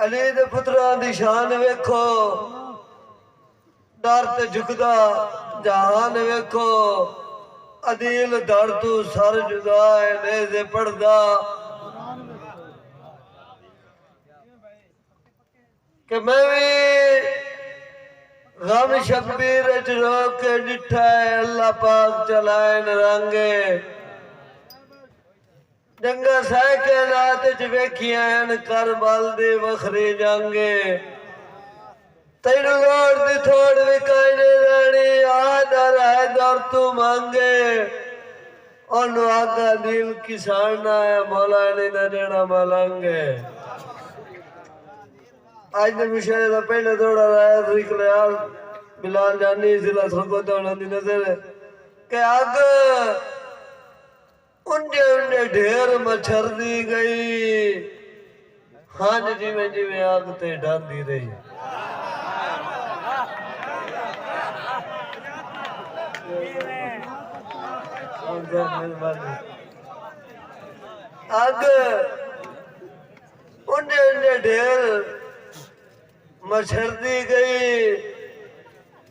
अली दे पुत्रा दी शान वेखो, डर ते झुकदा जहान वेखो। अदील दर तू सर जुदाए नेज़े पढ़दा कि मैं भी गम शब्बीर रो के डिठा है अल्लाह पाक चलाए रंगे। जंगा सह के रात च वेखियां हैं करबल दी वखरी जंगे। तेनू लोड़ दी थोड़ भी कोई नहीं रहनी, आदर है दर तू मांगे। ओनू आगा दिल किसाना है मौला ने न देना मलंगे। आज ने मुशारे का पहले थोड़ा रहा जिक्र यार बिलाल जानी जिला सरगोदा दी नजर के आग उन्ने उन्ने ढेर मच्छर दी गई। हाँ जिमें जिमें आग ते डांदी रही। आग उन्ने उन्ने ढेर मच्छर दी गई।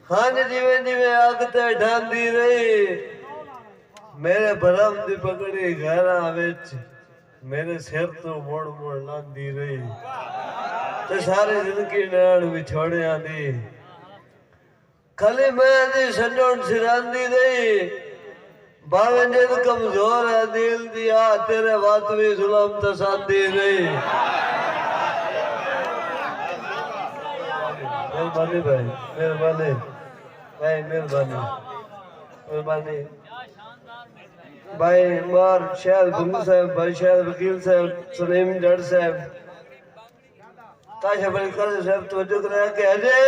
हाँ जिमें जिमें आग ते डांदी रही। मेरे भरम दी पकड़ी घरा विच मेरे सिर तो मोड़ मोड़ लांदी रही। ते सारी जिंदगी नैन विछोड़िया दी खाली मैं दी संजोन सिरांदी रही। बावे जिद कमजोर है दिल दिया तेरे बात भी जुलम तसांदी रही। मेहरबानी भाई मेहरबानी भाई मेहरबानी मेहरबानी भाई मार शहर गुंगू साहब भाई शहर वकील साहब सलीम जड़ साहब ताशा बड़ी कर साहब तवज्जो करा के अजे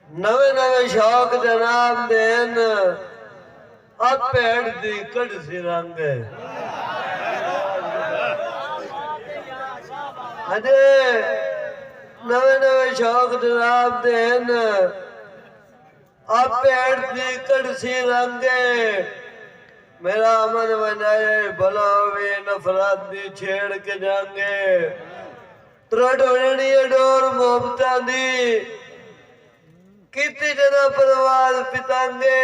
नवे नवे शौक जनाब देन अब पेड़ दी कड़ सी रंग अजे नवे नवे शौक जनाब देन अब पेड़ दी कड़ सी रंग। मेरा अमन बनाए भला वे नफरत दी छेड़ के जांगे। त्रोड़ होनी डोर मोहब्बतां दी कीती जना परवाज पितांगे।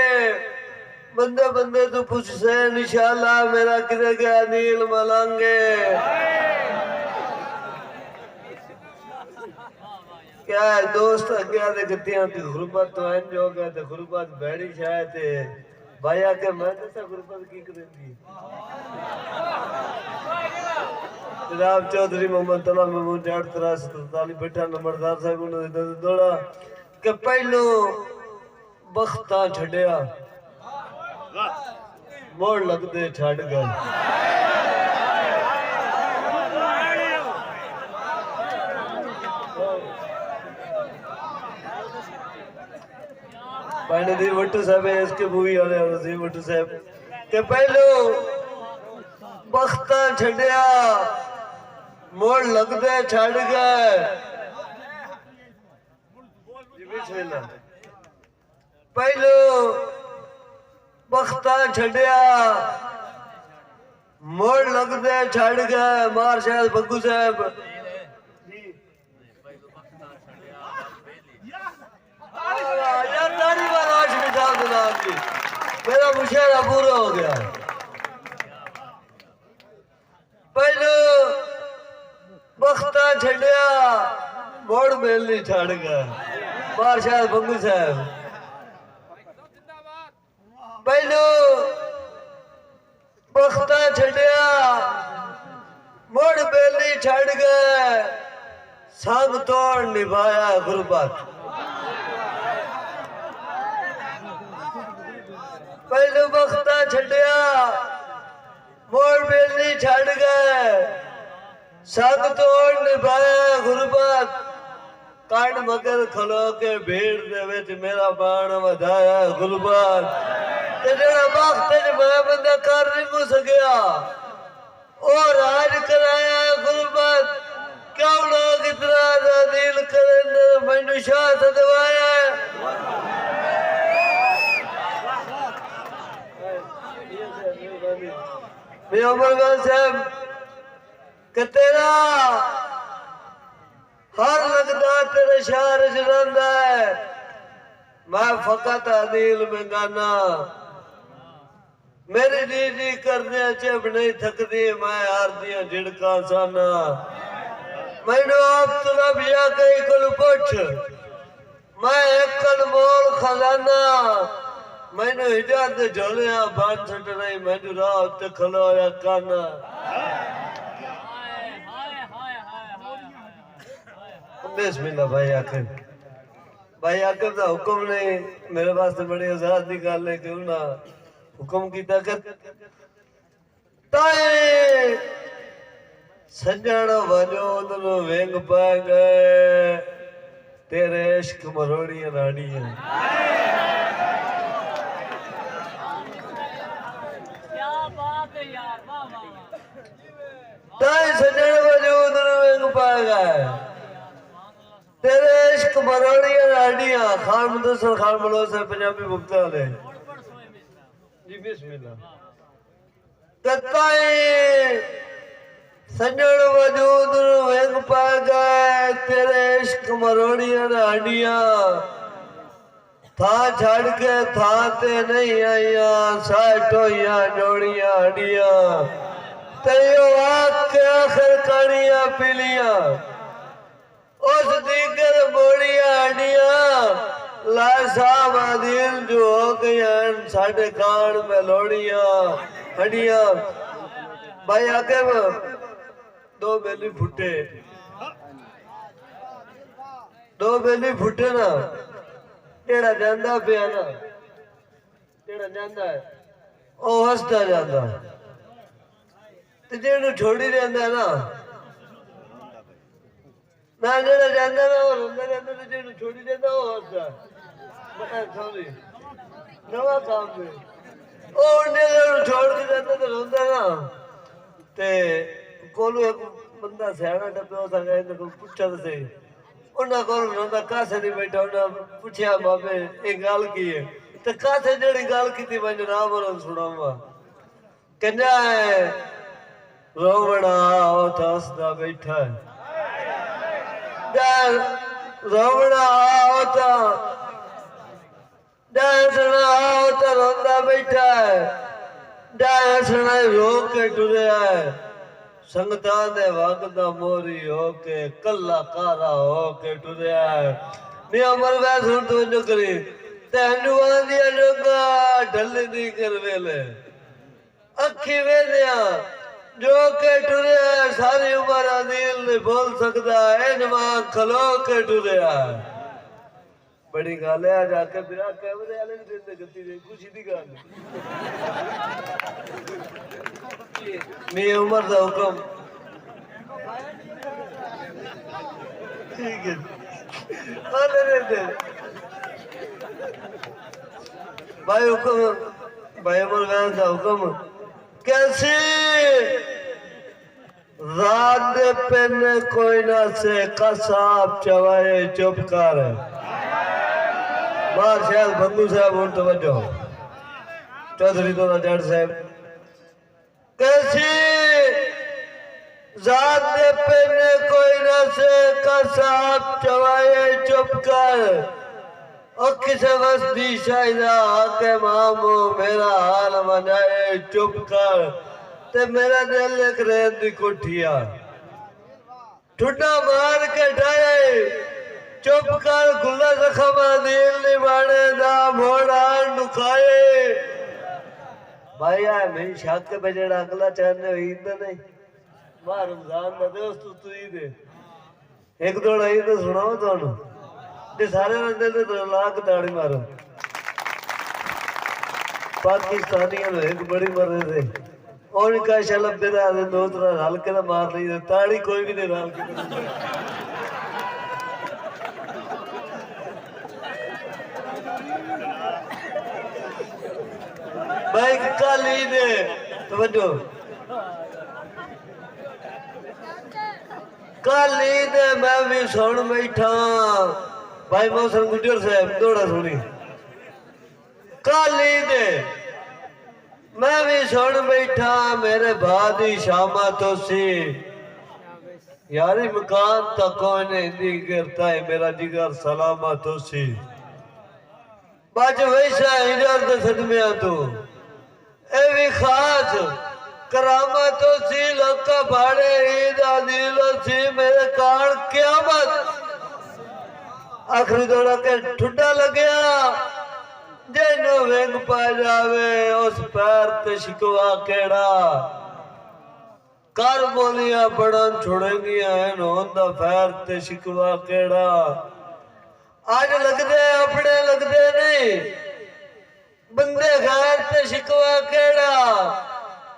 बंदे बंदे तू पुछ से इंशाअल्लाह मेरा किधर गया नील मलांगे। क्या है दोस्त अग्या दे गतियां दी गुरबत तो एंज हो गया ते गुरबत बैठी शायद ते भाई आके मैं दसा गुरबत की करेंगी। जनाब चौधरी मोहम्मद तला महमूद जाट 43 बैठा नंबरदार साहब उन्होंने दौड़ा कि पहलू बख्ता छड़िया मोड़ लगते छड़ गए। दी वट्टू साहब है इसके मूवी वाले वसीम वट्टू साहब के पहलू बख्ता छड़िया मोड़ लगते छड़ गए। पहलू बख्ता छड़िया मोड़ लगते छड़ गए। मार शायद बग्गू साहब मेरा मुशायरा पूरा हो गया। पहले बख्ता छड़िया मोड़ मेली छड़ गया। मार शायद बंगू साहब पहले बख्ता छड़िया मोड़ मेली छड़ गए। संग तोड़ निभाया गुरबत। पहले बख्ता छड़िया मोड़ बेली छड़ गए। संग तोड़ निभाया गुरबत। कांड मगर खलो के भीड़ दे विच मेरा बाण वधाया गुरबत। ते जेड़ा वक्त च मैं बंदा कर नहीं सकिया ओ राज कराया गुरबत। क्यों लोग इतना दिल करें मैनू शाह सदवाया। उमर खान साहब कि तेरा हर लगदा तेरे शहर च रहिंदा है, मैं फकत अदील में गाना। मेरी डी करने चिप नहीं थकदी, मैं हार दिया झिड़का साना। मैनू आप तलब या कई कुल पुछ, मैं एक मोल खजाना। मैनू हिजात झोलिया बन छट रही, मैनू राह उत्ते खलोया काना। बिस्मिल्लाह भाई आखिर का हुक्म नहीं, मेरे वास्ते बड़ी आजाद की गल है। क्यों ना हुक्म किया कर ताए सजण वजूद नु विंग पै गए, तेरे इश्क मरोड़ियां राड़ियां। ताए सजण वजूद नु विंग पै गए, तेरे इश्क मरोड़ियां राड़ियां। खान मुदस्सर खान मलोसर पंजाबी मुफ्ता वाले जी बिस्मिल्लाह। तताए सजण वजूद नु विंग पै गए, तेरे इश्क मरोड़ियां राड़ियां। था छड़ के था ते नहीं आईया, साठोइया जोड़ियां हडियां। तेयो आके आखिर कड़ियां पिलियां, उस दीगर बोड़ियां हडियां। लासाब दिल जो हो गया साढ़े कान में लोड़ियां हडियां। भाई आगे दो बेली फुटे, दो बेली फुटे ना, जेड़ा जांदा पिया ना, जेड़ा जांदा है ओ हसदा जांदा, ते जेड़ू छोड़ी रहिंदा ना ना, जेड़ा जांदा ना ओ रोंदा रहिंदा, ते जेड़ू छोड़ी रहिंदा ओ हसदा। सॉरी नवा काम में ओ जेड़ू छोड़ के जांदा ते रोंदा ना, ते कोलू एक बंदा सियाना टप्पे हो सके, इन्हें को पूछा तो सही, उन्हें कोल रोंदा कासे नहीं बैठा। उन्हें पूछया बाबे एक गल की है, ते कासे जेड़ी गल की थी मैं नाम और सुनाऊंगा। कहना है रोवड़ा ओ तो हसदा बैठा है, रोवड़ा ओ तो डांसना ओ तो रोंदा बैठा है, डांसना रो के टुरिया है। संगतां दे वगदा मोरी होके कल्ला कारा होके टुरिया है। नी अमर वै सुन तू जो करी तैनू आंदिया जोगा ढल दी कर वेले, अखी वेलिया जो के टुरिया है। सारी उम्र दिल नहीं बोल सकदा, इनवा खलो के टुरिया है। बड़ी गल है, जाके बिरा कैमरे वाले नहीं देंदे गति दे, खुशी दी गल मैं उमर दा हुक्म ठीक है भाई हुक्म, भाई उमर वैन दा हुक्म। कैसी रात पेन कोई ना से कसाब चवाए चुप कर। बार शहर बंधु साहब उन तवज्जो, चौधरी तो जट साहब। कैसी जात पे ने कोई न से कसाब चवाए चुप कर, और किसे वस्ती शायदा आके मामो मेरा हाल मनाए चुप कर। ते मेरा दिल एक रेत दी कोठिया ठुड्डा मार के ढाए चुप कर। गुल्ला जखमा दिल निभाने दा मोड़ा नुकाए। भाई आए मेरी शक के बजेड़ा अगला चैन ईद नहीं मां रमजान दा दोस्त तू ईद एक दौड़ा ईद सुनाओ थानू ते सारे बंदे ते 2 लाख ताड़ी मारो। पाकिस्तानियों ने एक बड़ी मर रहे थे और इनका शलभ दे रहा है, 2-3 हल्के ना मार ली ताड़ी कोई भी नहीं डाल के। भाई कल ईद है तवज्जो, कल ईद है मैं भी सुन बैठा। भाई मौसम गुजर साहब दौड़ा सुनी। कल ईद है मैं भी सुन बैठा, मेरे बाद ही शामा तो सी यारी मकान तक कोई नहीं हिंदी करता है मेरा जिगर सलामत हो सी बच वैसा हिजर दे सदमिया तू ए भी खास करामत हो सी लोका भाड़े ईद आदिल हो सी मेरे कान क्यामत आखिरी दौड़ा के ठुड्डा लग्या जेनो वेंग पा जावे उस पैर ते शिकवा केड़ा कर बोलियां पढ़न छोड़ेंगियां हैं होंदा पैर ते शिकवा केड़ा आज लगदे अपने लगदे नहीं बंदे खैर ते शिकवा केड़ा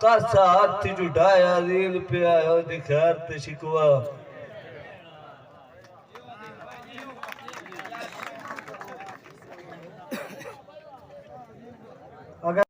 कासा हाथी जुटाया रील पे आयो दी खैर ते शिकवा